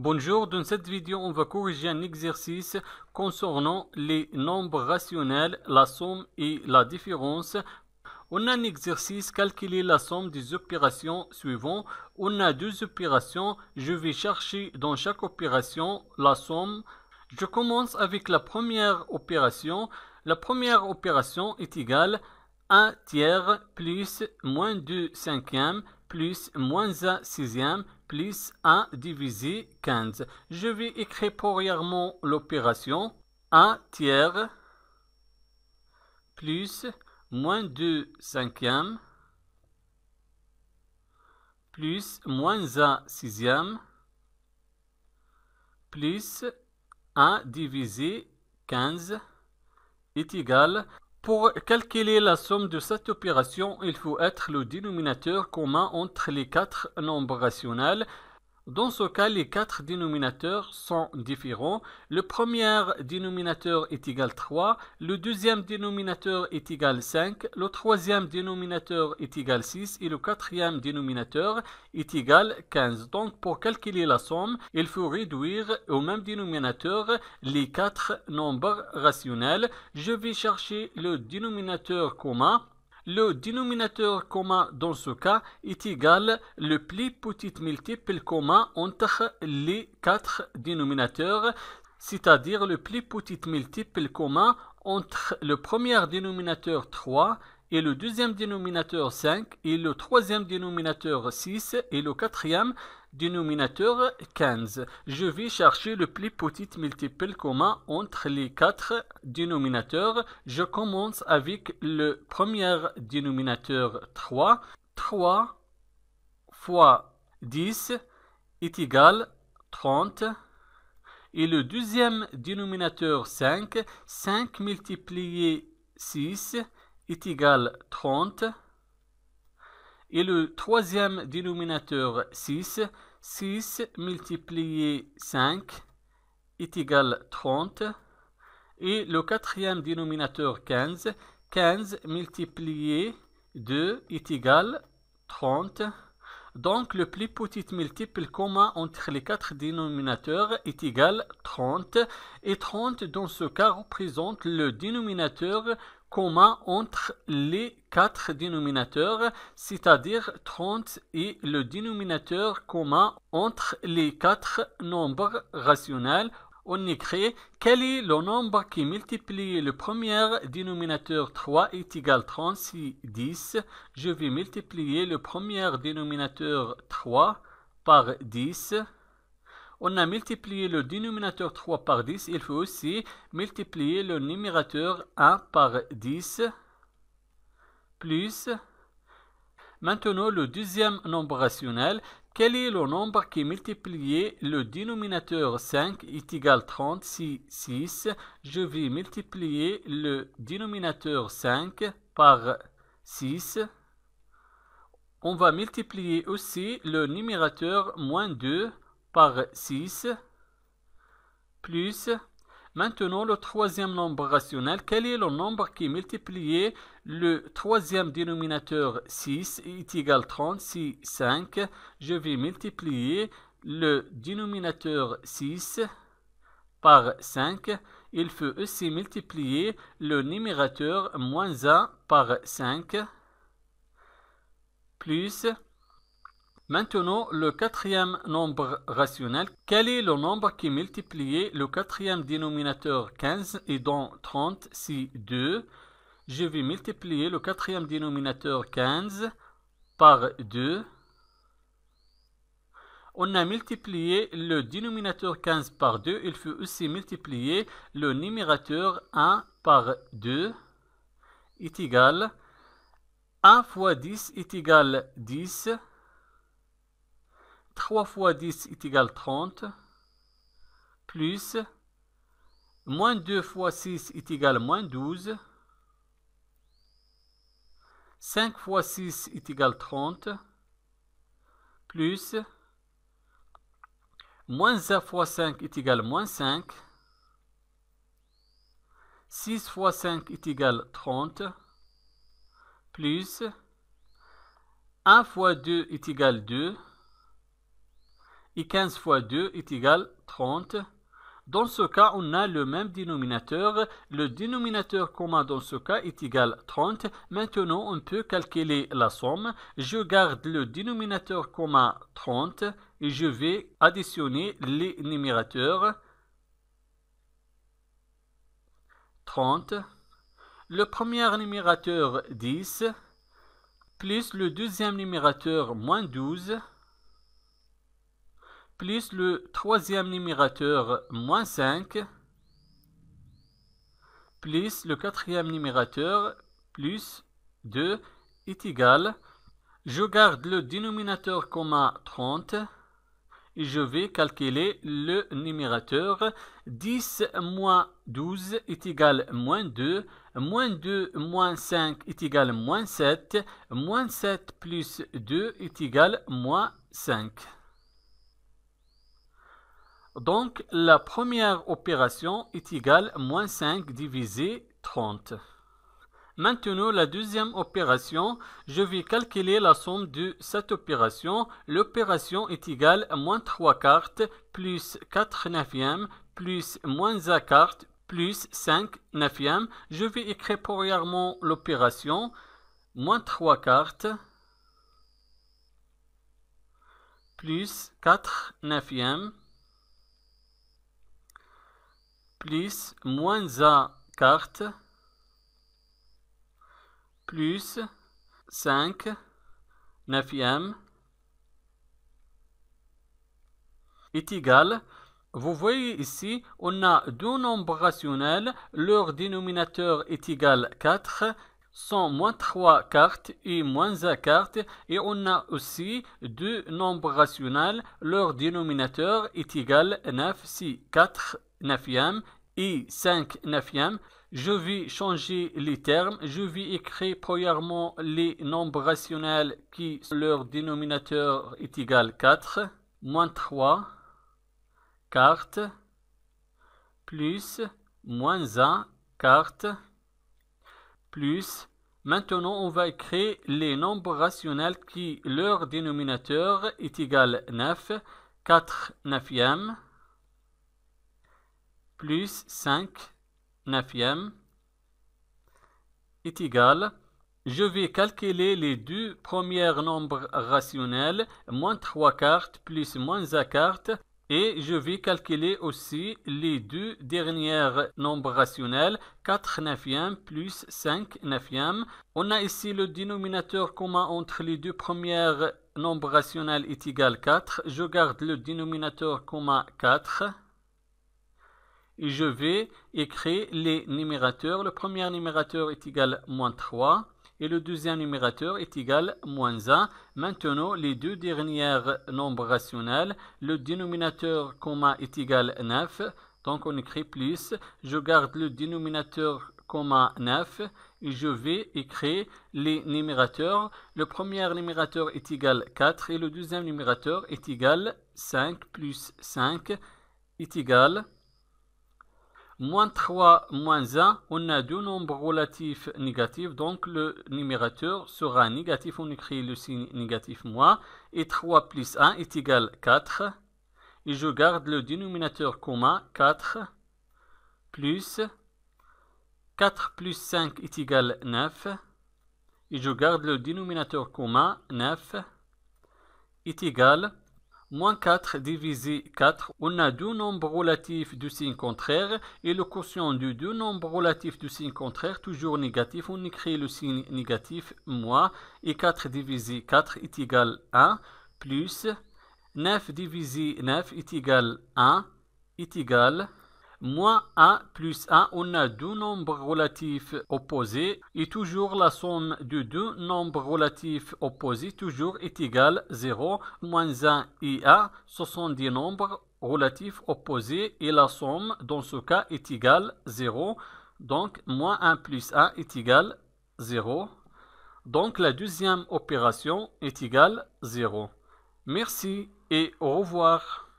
Bonjour, dans cette vidéo, on va corriger un exercice concernant les nombres rationnels, la somme et la différence. On a un exercice, calculer la somme des opérations suivantes. On a deux opérations, je vais chercher dans chaque opération la somme. Je commence avec la première opération. La première opération est égale 1 tiers plus moins 2 cinquièmes plus moins 1 sixième plus 1 divisé 15. Je vais écrire premièrement l'opération 1 tiers plus moins 2 cinquièmes plus moins 1 sixième plus 1 divisé 15 est égal. Pour calculer la somme de cette opération, il faut être le dénominateur commun entre les quatre nombres rationnels. Dans ce cas, les quatre dénominateurs sont différents. Le premier dénominateur est égal 3, le deuxième dénominateur est égal 5, le troisième dénominateur est égal 6 et le quatrième dénominateur est égal 15. Donc, pour calculer la somme, il faut réduire au même dénominateur les quatre nombres rationnels. Je vais chercher le dénominateur commun. Le dénominateur commun dans ce cas est égal le plus petit multiple commun entre les quatre dénominateurs, c'est-à-dire le plus petit multiple commun entre le premier dénominateur 3 et le deuxième dénominateur 5 et le troisième dénominateur 6 et le quatrième dénominateur 15. Je vais chercher le plus petit multiple commun entre les quatre dénominateurs. Je commence avec le premier dénominateur 3. 3 fois 10 est égal 30. Et le deuxième dénominateur 5. 5 multiplié 6 est égal 30. Et le troisième dénominateur 6, 6 multiplié 5 est égal 30. Et le quatrième dénominateur 15, 15 multiplié 2 est égal 30. Donc le plus petit multiple commun entre les quatre dénominateurs est égal 30. Et 30 dans ce cas représente le dénominateur commun entre les quatre dénominateurs, c'est-à-dire 30 est le dénominateur commun entre les quatre nombres rationnels. On écrit quel est le nombre qui multiplie le premier dénominateur 3 est égal 36 10. Je vais multiplier le premier dénominateur 3 par 10. On a multiplié le dénominateur 3 par 10. Il faut aussi multiplier le numérateur 1 par 10. Plus. Maintenant, le deuxième nombre rationnel. Quel est le nombre qui multiplie le dénominateur 5 est égal 36 6. Je vais multiplier le dénominateur 5 par 6. On va multiplier aussi le numérateur moins 2 par 6 plus. Maintenant, le troisième nombre rationnel. Quel est le nombre qui multiplie le troisième dénominateur 6 est égal 36 5. Je vais multiplier le dénominateur 6 par 5. Il faut aussi multiplier le numérateur moins 1 par 5 plus. Maintenant, le quatrième nombre rationnel. Quel est le nombre qui multiplie le quatrième dénominateur 15 et dont 30 c'est 2. Je vais multiplier le quatrième dénominateur 15 par 2. On a multiplié le dénominateur 15 par 2. Il faut aussi multiplier le numérateur 1 par 2 est égal 1 fois 10 est égal 10. 3 fois 10 est égal 30, plus, moins 2 fois 6 est égal moins 12, 5 fois 6 est égal 30, plus, moins 1 fois 5 est égal moins 5, 6 fois 5 est égal 30, plus, 1 fois 2 est égal 2, et 15 fois 2 est égal 30. Dans ce cas, on a le même dénominateur. Le dénominateur commun dans ce cas est égal 30. Maintenant, on peut calculer la somme. Je garde le dénominateur commun 30 et je vais additionner les numérateurs. 30. Le premier numérateur 10 plus le deuxième numérateur moins 12 plus le troisième numérateur moins 5 plus le quatrième numérateur plus 2 est égal. Je garde le dénominateur commun 30 et je vais calculer le numérateur. 10 moins 12 est égal moins 2. Moins 2 moins 5 est égal moins 7. Moins 7 plus 2 est égal moins 5. Donc, la première opération est égale moins 5 divisé 30. Maintenant, la deuxième opération, je vais calculer la somme de cette opération. L'opération est égale à moins 3 quarts plus 4 neuvièmes plus moins 1 quart plus 5 neuvièmes. Je vais écrire premièrement l'opération. Moins 3 quarts plus 4 neuvièmes plus moins 1 quart plus 5 neuvièmes est égal. Vous voyez ici, on a deux nombres rationnels, leur dénominateur est égal 4, sont moins 3 quarts et moins 1 quart, et on a aussi deux nombres rationnels, leur dénominateur est égal 9, si 4 neuvièmes et 5 neuvièmes. Je vais changer les termes. Je vais écrire premièrement les nombres rationnels qui leur dénominateur est égal 4, moins 3 quart, plus moins 1 quart, plus. Maintenant, on va écrire les nombres rationnels qui leur dénominateur est égal 9, 4 neuvièmes, plus 5 neuvièmes est égal. Je vais calculer les deux premiers nombres rationnels, moins 3 quarts plus moins 1 quart, et je vais calculer aussi les deux derniers nombres rationnels, 4 neuvièmes plus 5 neuvièmes. On a ici le dénominateur commun entre les deux premiers nombres rationnels est égal 4. Je garde le dénominateur commun 4. Et je vais écrire les numérateurs. Le premier numérateur est égal à moins 3 et le deuxième numérateur est égal à moins 1. Maintenant, les deux derniers nombres rationnels, le dénominateur commun est égal à 9. Donc, on écrit plus. Je garde le dénominateur commun 9 et je vais écrire les numérateurs. Le premier numérateur est égal à 4 et le deuxième numérateur est égal à 5 plus 5 est égal moins 3, moins 1, on a deux nombres relatifs négatifs, donc le numérateur sera négatif, on écrit le signe négatif moins, et 3 plus 1 est égal à 4, et je garde le dénominateur commun, 4, plus 4 plus 5 est égal à 9, et je garde le dénominateur commun, 9, est égal moins 4 divisé 4, on a deux nombres relatifs du signe contraire et le quotient de deux nombres relatifs du signe contraire toujours négatif. On écrit le signe négatif moins et 4 divisé 4 est égal à 1 plus 9 divisé 9 est égal à 1 est égal moins 1 plus 1, on a deux nombres relatifs opposés et toujours la somme de deux nombres relatifs opposés toujours est égale à 0. Moins 1 et 1, ce sont des nombres relatifs opposés et la somme dans ce cas est égale à 0. Donc, moins 1 plus 1 est égal à 0. Donc, la deuxième opération est égale à 0. Merci et au revoir.